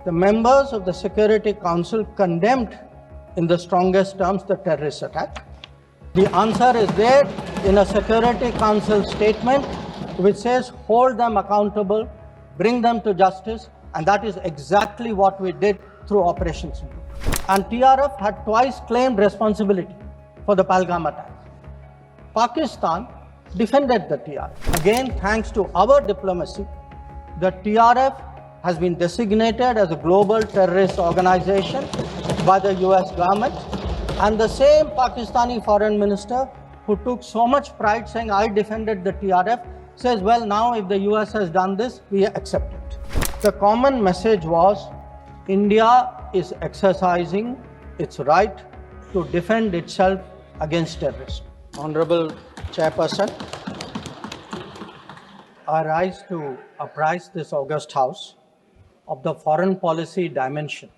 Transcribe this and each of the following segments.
the members of the Security Council condemned in the strongest terms the terrorist attack. The answer is there in a Security Council statement which says hold them accountable, bring them to justice, and that is exactly what we did through Operation Sindoor. And TRF had twice claimed responsibility for the Pahalgam attack. Pakistan defended the TRF. Again, thanks to our diplomacy, the TRF has been designated as a global terrorist organization by the US government. And the same Pakistani foreign minister who took so much pride saying, I defended the TRF, says, well, now if the US has done this, we accept it. The common message was, India is exercising its right to defend itself against terrorism. Honorable Chairperson, I rise to apprise this august House of the foreign policy dimension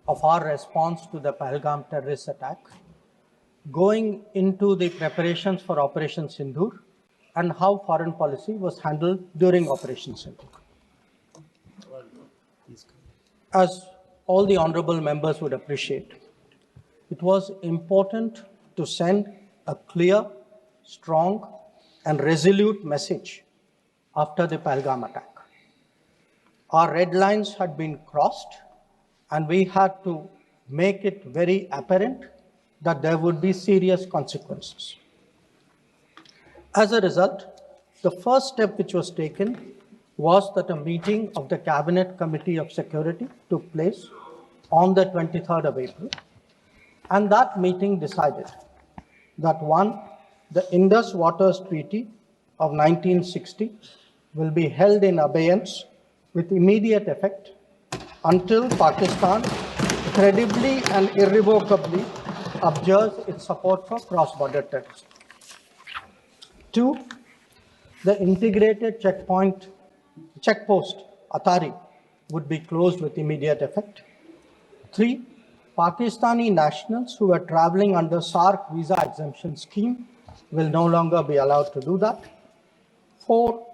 of our response to the Pahalgam terrorist attack, going into the preparations for Operation Sindoor and how foreign policy was handled during Operation Sindoor. As all the honorable members would appreciate, it was important to send a clear, strong and resolute message after the Pahalgam attack. Our red lines had been crossed and we had to make it very apparent that there would be serious consequences. As a result, the first step which was taken was that a meeting of the Cabinet Committee of Security took place on the 23rd of April. And that meeting decided that one, the Indus Waters Treaty of 1960 will be held in abeyance with immediate effect until Pakistan credibly and irrevocably abjures its support for cross-border terrorism. Two, the integrated checkpost Atari would be closed with immediate effect. Three, Pakistani nationals who were traveling under SARC visa exemption scheme will no longer be allowed to do that. Four,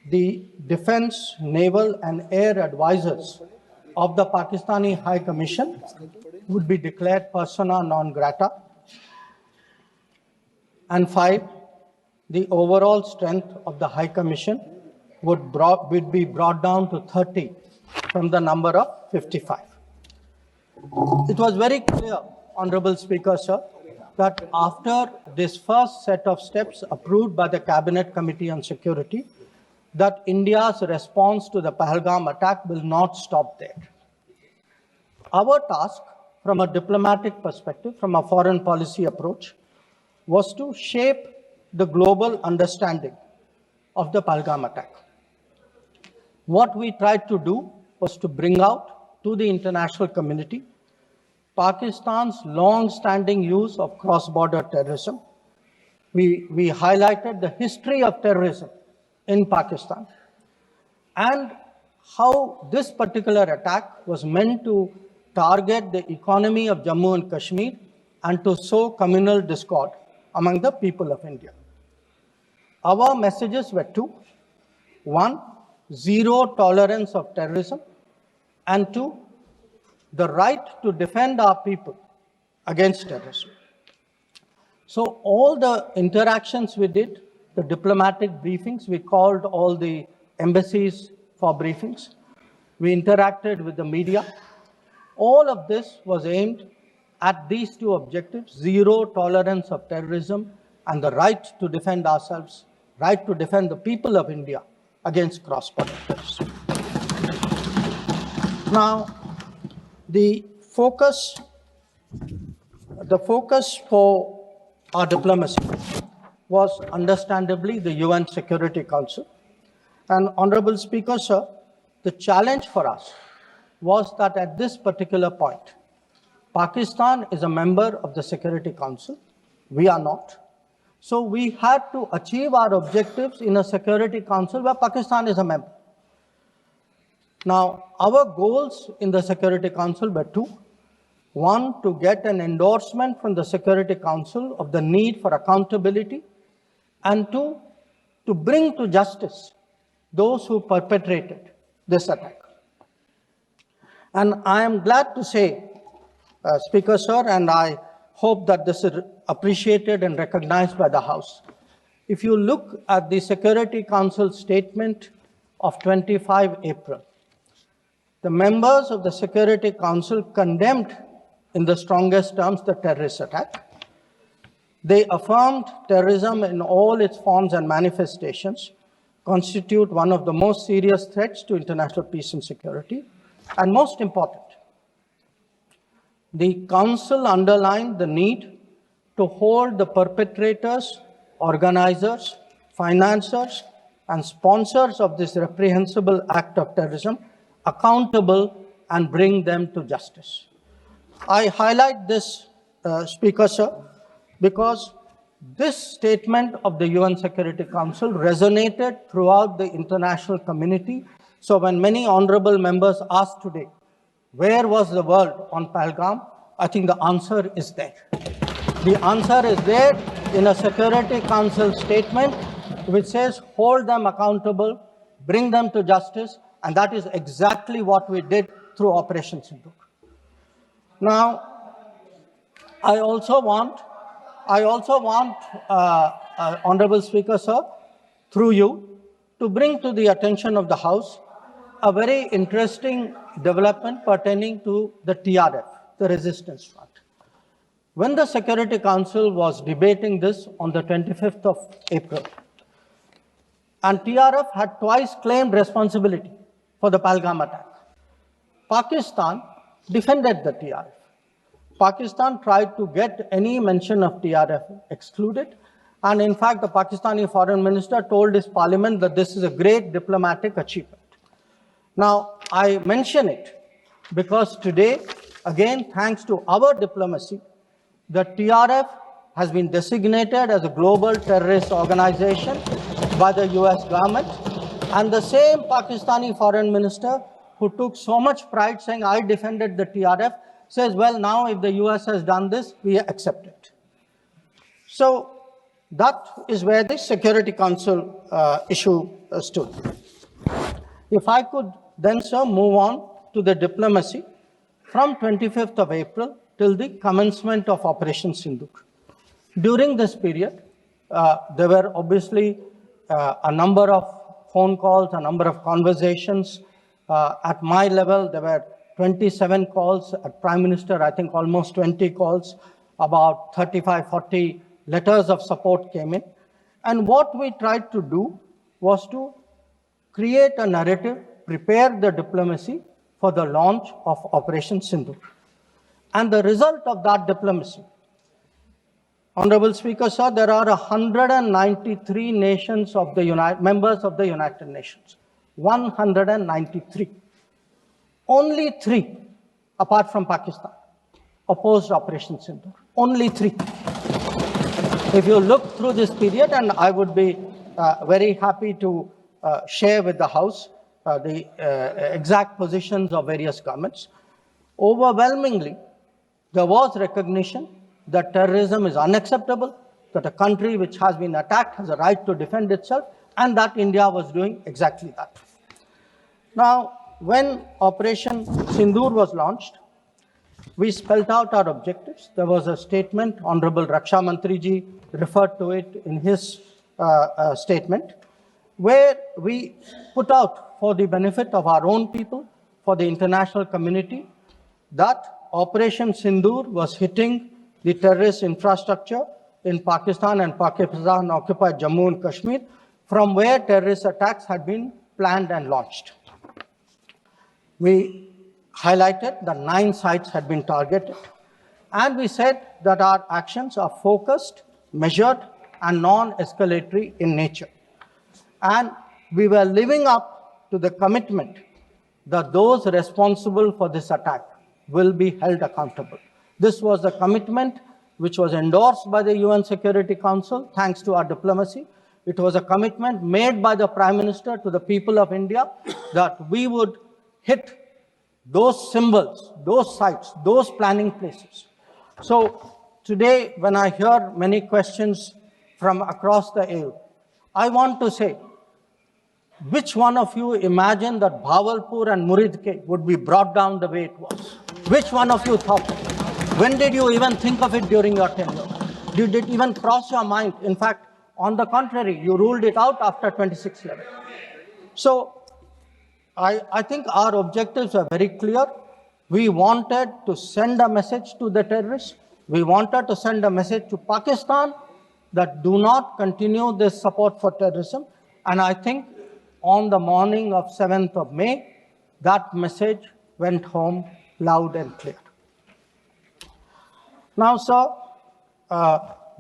the defense, naval and air advisors of the Pakistani High Commission would be declared persona non grata. And five, the overall strength of the High Commission would be brought down to 30 from the number of 55. It was very clear, Honorable Speaker, sir, that after this first set of steps approved by the Cabinet Committee on Security, that India's response to the Pahalgam attack will not stop there. Our task, from a diplomatic perspective, from a foreign policy approach, was to shape the global understanding of the Pahalgam attack. What we tried to do was to bring out to the international community Pakistan's long-standing use of cross-border terrorism. We highlighted the history of terrorism in Pakistan and how this particular attack was meant to target the economy of Jammu and Kashmir and to sow communal discord among the people of India. Our messages were two. One, zero tolerance of terrorism, and two, the right to defend our people against terrorism. So all the interactions we did, the diplomatic briefings, we called all the embassies for briefings. We interacted with the media. All of this was aimed at these two objectives: zero tolerance of terrorism and the right to defend ourselves, right to defend the people of India against cross-border terrorism. Now, the focus for our diplomacy was understandably the UN Security Council. And Honorable Speaker, sir, the challenge for us was that at this particular point, Pakistan is a member of the Security Council. We are not. So we had to achieve our objectives in a Security Council where Pakistan is a member. Now, our goals in the Security Council were two. One, to get an endorsement from the Security Council of the need for accountability, and two, to bring to justice those who perpetrated this attack. And I am glad to say, Speaker Sir, and I hope that this is appreciated and recognized by the House. If you look at the Security Council statement of 25 April, the members of the Security Council condemned in the strongest terms the terrorist attack. They affirmed terrorism in all its forms and manifestations constitute one of the most serious threats to international peace and security. And most important, the Council underlined the need to hold the perpetrators, organizers, financiers, and sponsors of this reprehensible act of terrorism accountable and bring them to justice. I highlight this, Speaker Sir, because this statement of the UN Security Council resonated throughout the international community. So when many honorable members asked today, where was the world on Pahalgam? I think the answer is there. The answer is there in a Security Council statement which says hold them accountable, bring them to justice, and that is exactly what we did through Operation Sindoor. Now, I also want, Honorable Speaker Sir, through you, to bring to the attention of the House a very interesting development pertaining to the TRF, the Resistance Front. When the Security Council was debating this on the 25th of April, and TRF had twice claimed responsibility for the Pahalgam attack, Pakistan defended the TRF. Pakistan tried to get any mention of TRF excluded, and in fact, the Pakistani foreign minister told his parliament that this is a great diplomatic achievement. Now, I mention it because today, again, thanks to our diplomacy, the TRF has been designated as a global terrorist organization by the US government, and the same Pakistani foreign minister who took so much pride saying, I defended the TRF, says, well, now if the US has done this, we accept it. So that is where the Security Council issue stood. If I could then, sir, move on to the diplomacy from 25th of April till the commencement of Operation Sindoor. During this period, there were obviously a number of phone calls, a number of conversations. At my level, there were 27 calls. At Prime Minister, I think almost 20 calls. About 35, 40 letters of support came in. And what we tried to do was to create a narrative, prepare the diplomacy for the launch of Operation Sindoor. And the result of that diplomacy, Honorable Speaker, sir, there are 193 nations of the members of the United Nations. 193. Only 3, apart from Pakistan, opposed Operation Sindoor. Only 3. If you look through this period, and I would be very happy to share with the House the exact positions of various governments, overwhelmingly, there was recognition that terrorism is unacceptable, that a country which has been attacked has a right to defend itself, and that India was doing exactly that. Now, when Operation Sindoor was launched, we spelled out our objectives. There was a statement, Honorable Raksha Mantri ji referred to it in his statement, where we put out for the benefit of our own people, for the international community, that Operation Sindoor was hitting the terrorist infrastructure in Pakistan and Pakistan-occupied Jammu and Kashmir, from where terrorist attacks had been planned and launched. We highlighted that 9 sites had been targeted, and we said that our actions are focused, measured, and non-escalatory in nature. And we were living up to the commitment that those responsible for this attack will be held accountable. This was the commitment which was endorsed by the UN Security Council, thanks to our diplomacy. It was a commitment made by the Prime Minister to the people of India that we would hit those symbols, those sites, those planning places. So today, when I hear many questions from across the aisle, I want to say Which one of you imagined that Bhavalpur and Muridke would be brought down the way it was? Which one of you thought it? When did you even think of it during your tenure? Did it even cross your mind? In fact, on the contrary, you ruled it out after 26/11. So I think our objectives are very clear. We wanted to send a message to the terrorists. We wanted to send a message to Pakistan that do not continue this support for terrorism. And I think on the morning of 7th of May, that message went home loud and clear. Now, sir,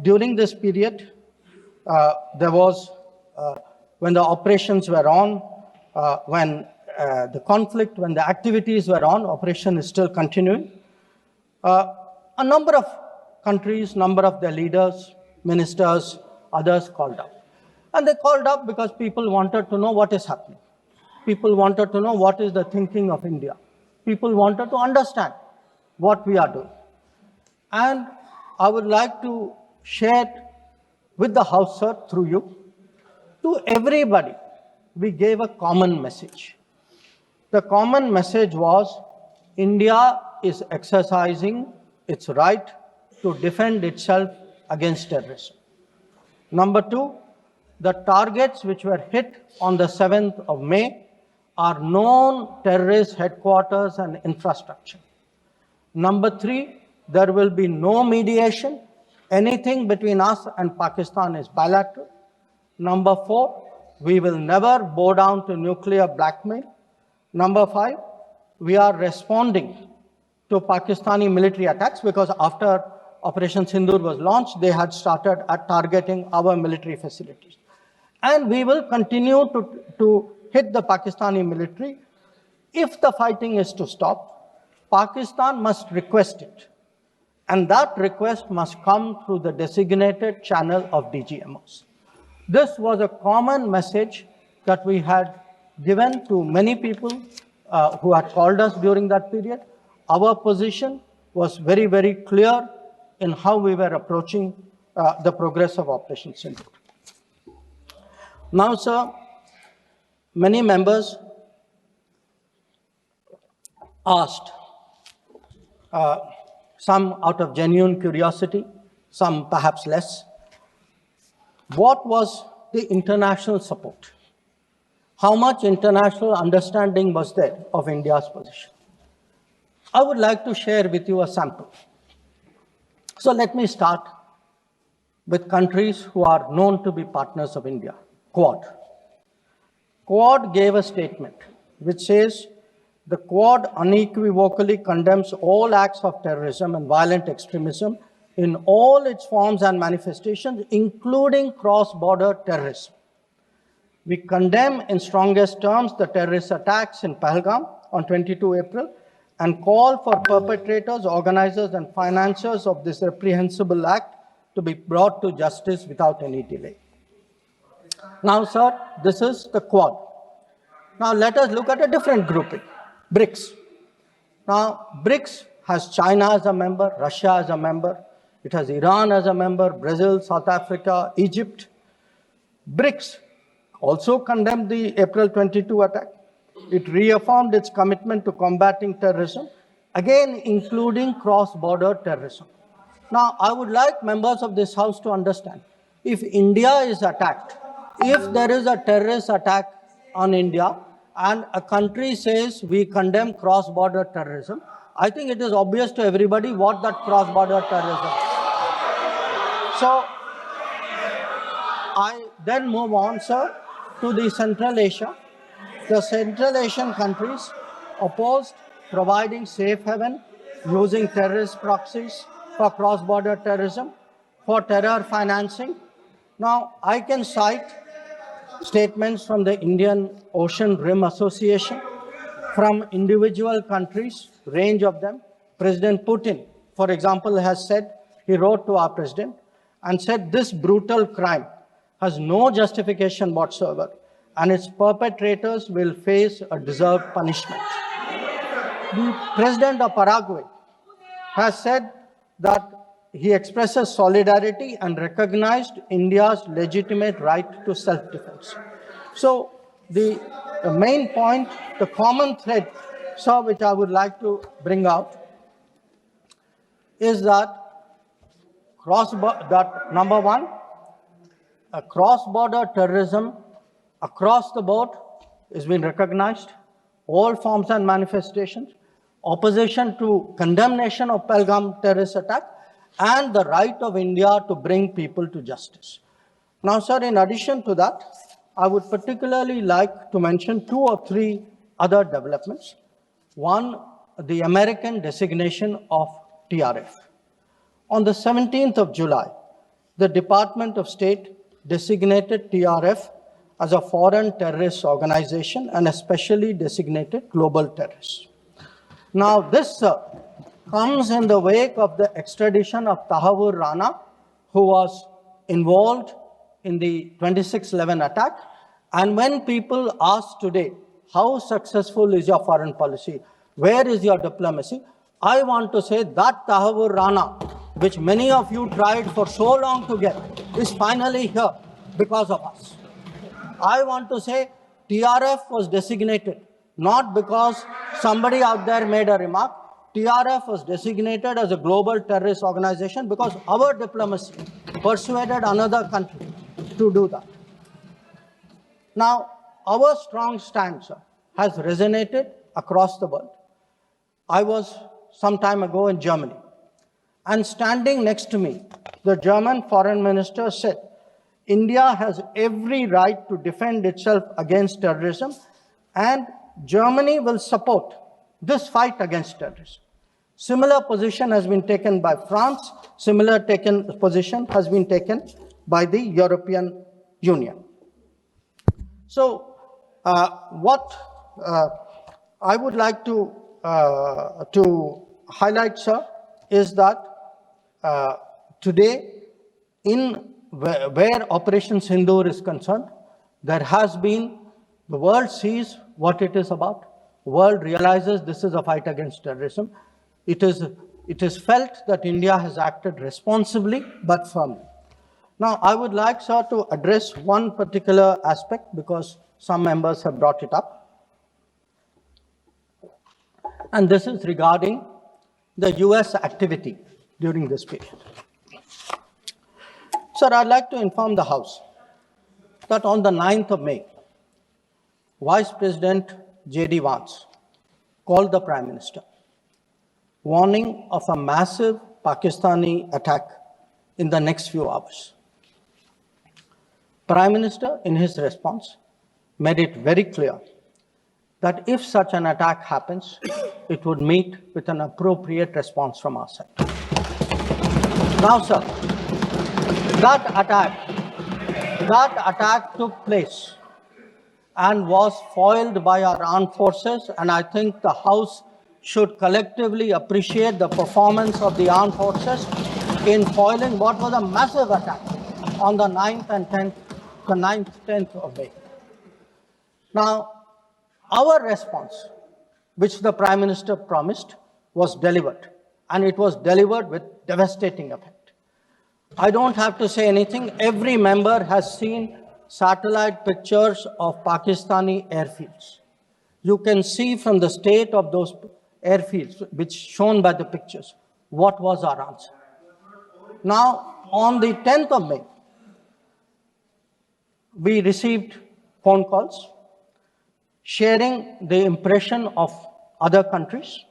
during this period, there was, when the operations were on, when the conflict, when the activities were on, operation is still continuing. A number of countries, number of their leaders, ministers, others called up. And they called up because people wanted to know what is happening. People wanted to know what is the thinking of India. People wanted to understand what we are doing. And I would like to share with the House, sir, through you, to everybody, we gave a common message. The common message was India is exercising its right to defend itself against terrorism. Number two, the targets which were hit on the 7th of May are known terrorist headquarters and infrastructure. Number three, there will be no mediation. Anything between us and Pakistan is bilateral. Number four, we will never bow down to nuclear blackmail. Number five, we are responding to Pakistani military attacks because after Operation Sindoor was launched, they had started targeting our military facilities. And we will continue to hit the Pakistani military. If the fighting is to stop, Pakistan must request it. And that request must come through the designated channel of DGMOs. This was a common message that we had given to many people who had called us during that period. Our position was very, very clear in how we were approaching the progress of Operation Sindoor. Now, sir, many members asked, some out of genuine curiosity, some perhaps less, what was the international support? How much international understanding was there of India's position? I would like to share with you a sample. So let me start with countries who are known to be partners of India. Quad. Quad gave a statement which says, the Quad unequivocally condemns all acts of terrorism and violent extremism in all its forms and manifestations, including cross-border terrorism. We condemn in strongest terms the terrorist attacks in Pahalgam on 22 April and call for perpetrators, organizers, and financiers of this reprehensible act to be brought to justice without any delay. Now, sir, this is the Quad. Now, let us look at a different grouping, BRICS. Now, BRICS has China as a member, Russia as a member, it has Iran as a member, Brazil, South Africa, Egypt. BRICS also condemned the April 22 attack. It reaffirmed its commitment to combating terrorism, again including cross-border terrorism. Now, I would like members of this House to understand, if India is attacked, if there is a terrorist attack on India and a country says we condemn cross-border terrorism, I think it is obvious to everybody what that cross-border terrorism is. So, I then move on, sir, to the Central Asia. The Central Asian countries opposed providing safe haven using terrorist proxies for cross-border terrorism, for terror financing. Now, I can cite statements from the Indian Ocean Rim Association, from individual countries, range of them. President Putin, for example, has said, he wrote to our president and said this brutal crime has no justification whatsoever and its perpetrators will face a deserved punishment. The president of Paraguay has said that he expresses solidarity and recognized India's legitimate right to self-defense. So the main point, the common thread, sir, which I would like to bring out is that number one, cross-border terrorism across the board is being recognized, all forms and manifestations, opposition to condemnation of Pahalgam terrorist attack, and the right of India to bring people to justice. Now, sir, in addition to that, I would particularly like to mention 2 or 3 other developments. One, the American designation of TRF. On the 17th of July, the Department of State designated TRF as a foreign terrorist organization and especially designated global terrorist. Now, this comes in the wake of the extradition of Tahawwur Rana, who was involved in the 26/11 attack. And when people ask today, how successful is your foreign policy? Where is your diplomacy? I want to say that Tahawwur Rana, which many of you tried for so long to get, is finally here because of us. I want to say TRF was designated not because somebody out there made a remark. TRF was designated as a global terrorist organization because our diplomacy persuaded another country to do that. Now, our strong stance has resonated across the world. I was some time ago in Germany, and standing next to me, the German foreign minister said, India has every right to defend itself against terrorism, and Germany will support this fight against terrorism. Similar position has been taken by France. Similar position has been taken by the European Union. So, what I would like to highlight, sir, is that today, where Operation Sindoor is concerned, there has been, the world sees what it is about. The world realizes this is a fight against terrorism. It is felt that India has acted responsibly but firmly. Now, I would like, sir, to address one particular aspect because some members have brought it up. And this is regarding the US activity during this period. Sir, I'd like to inform the House that on the 9th of May, Vice President J.D. Vance called the Prime Minister, warning of a massive Pakistani attack in the next few hours. Prime Minister, in his response, made it very clear that if such an attack happens, it would meet with an appropriate response from our side. Now, sir, that attack took place and was foiled by our armed forces, and I think the House should collectively appreciate the performance of the armed forces in foiling what was a massive attack on the 10th of May. Now, our response, which the Prime Minister promised, was delivered, and it was delivered with devastating effect. I don't have to say anything. Every member has seen satellite pictures of Pakistani airfields. You can see from the state of those airfields, which shown by the pictures, what was our answer. Now, on the 10th of May, we received phone calls sharing the impression of other countries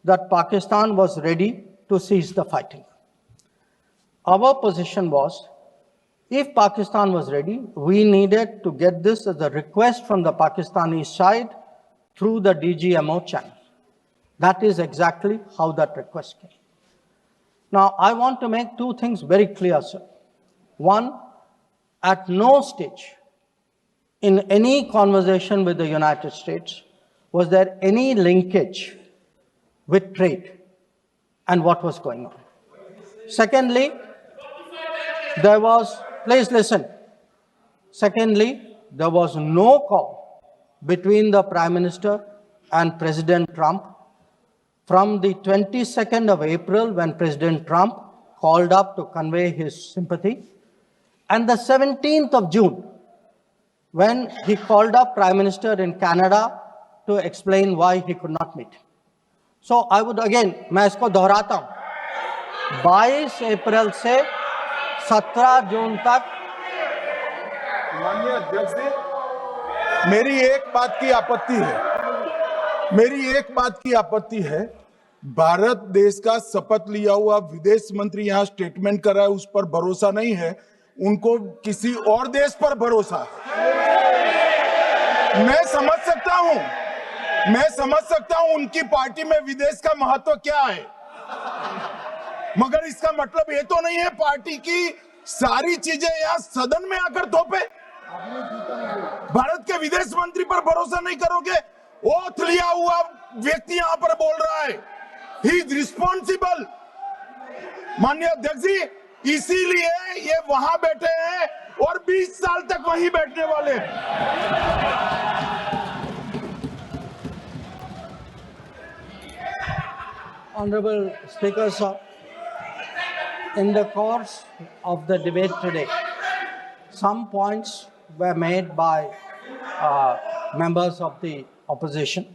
that Pakistan was ready to cease the fighting. Our position was, if Pakistan was ready, we needed to get this as a request from the Pakistani side through the DGMO channel. That is exactly how that request came. Now, I want to make 2 things very clear, sir. One, at no stage in any conversation with the United States was there any linkage with trade and what was going on. Secondly, there was, please listen. Secondly, there was no call between the Prime Minister and President Trump from the 22nd of April, when President Trump called up to convey his sympathy, and the 17th of June, when he called up Prime Minister in Canada to explain why he could not meet. So I would again, मैं इसको दोहराता हूँ, 22 अप्रैल से 17 जून तक। माननीय अध्यक्ष जी, मेरी एक बात की आपत्ति है, भारत देश का शपथ लिया हुआ विदेश मंत्री यहाँ स्टेटमेंट कर रहा है, उस पर भरोसा नहीं है, उनको किसी और देश पर भरोसा है। मैं समझ सकता हूं उनकी पार्टी में विदेश का महत्व क्या है, मगर इसका मतलब ये तो नहीं है पार्टी की सारी चीजें यहाँ सदन में आकर थोपे। भारत के विदेश मंत्री पर भरोसा नहीं करोगे? ओथ लिया हुआ व्यक्ति यहाँ पर बोल रहा है, ही इज रिस्पॉन्सिबल। माननीय अध्यक्ष जी, इसीलिए ये वहां बैठे हैं और 20 साल तक वहीं बैठने वाले हैं। Honorable Speaker, sir, in the course of the debate today, some points were made by members of the opposition.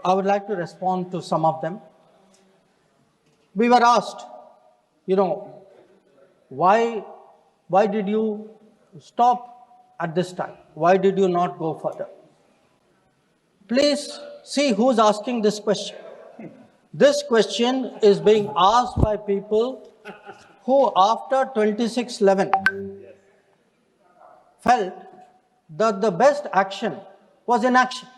I would like to respond to some of them. We were asked, why did you stop at this time? Why did you not go further? Please see who's asking this question. This question is being asked by people who, after 26/11, felt that the best action was inaction.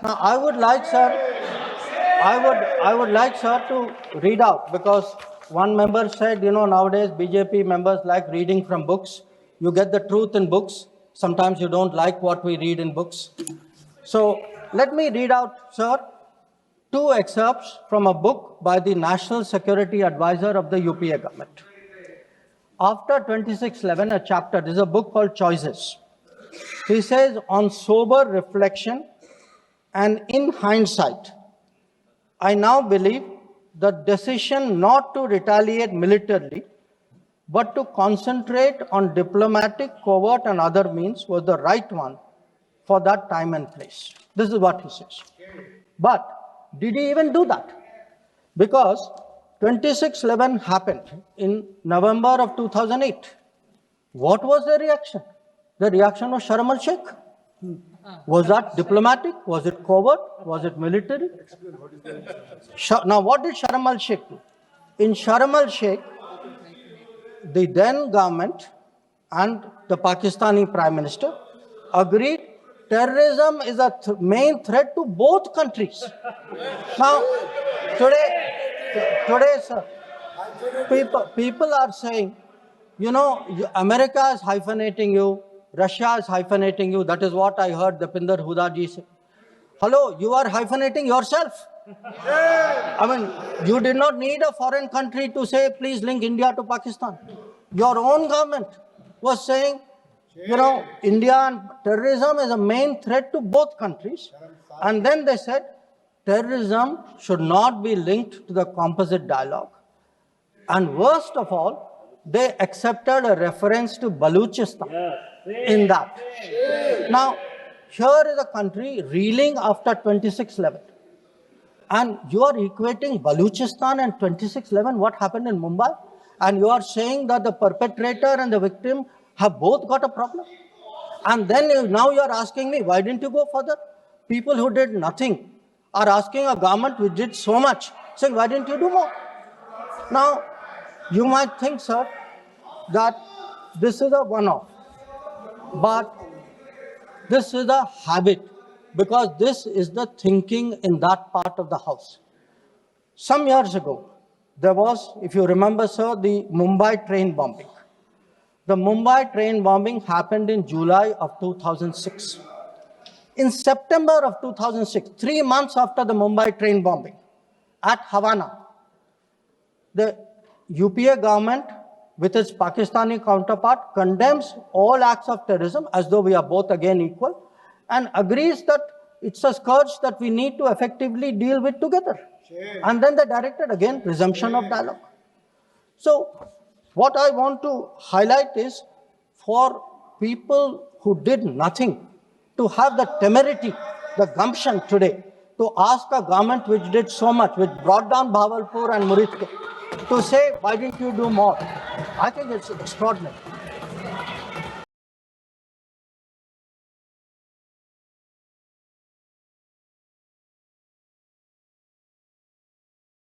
Now, I would like, sir, to read out, because one member said, nowadays BJP members like reading from books. You get the truth in books. Sometimes you don't like what we read in books. So let me read out, sir, 2 excerpts from a book by the National Security Advisor of the UPA government. After 26/11, a chapter, this is a book called Choices. He says, on sober reflection and in hindsight, I now believe the decision not to retaliate militarily, but to concentrate on diplomatic, covert and other means was the right one for that time and place. This is what he says. But did he even do that? Because 26/11 happened in November of 2008. What was the reaction? The reaction was Sharm el-Sheikh. Was that diplomatic? Was it covert? Was it military? Now, what did Sharm el-Sheikh do? In Sharm el-Sheikh, the then government and the Pakistani Prime Minister agreed terrorism is a main threat to both countries. Now, today, sir, people are saying, America is hyphenating you, Russia is hyphenating you. That is what I heard Deepinder Huda ji say. Hello, you are hyphenating yourself. I mean, you did not need a foreign country to say, please link India to Pakistan. Your own government was saying, India and terrorism is a main threat to both countries. And then they said, terrorism should not be linked to the composite dialogue. And worst of all, they accepted a reference to Baluchistan in that. Now, here is a country reeling after 26/11. And you are equating Baluchistan and 26/11, what happened in Mumbai, and you are saying that the perpetrator and the victim have both got a problem. And then now you are asking me, why didn't you go further? People who did nothing are asking a government which did so much, saying, why didn't you do more? Now, you might think, sir, that this is a one-off, but this is a habit, because this is the thinking in that part of the house. Some years ago, there was, if you remember, sir, the Mumbai train bombing. The Mumbai train bombing happened in July of 2006. In September of 2006, 3 months after the Mumbai train bombing, at Havana, the UPA government, with its Pakistani counterpart, condemns all acts of terrorism as though we are both again equal, and agrees that it's a scourge that we need to effectively deal with together. And then they directed again resumption of dialogue. So what I want to highlight is, for people who did nothing to have the temerity, the gumption today to ask a government which did so much, which brought down Bhavalpur and Muritke, to say, why didn't you do more? I think it's extraordinary.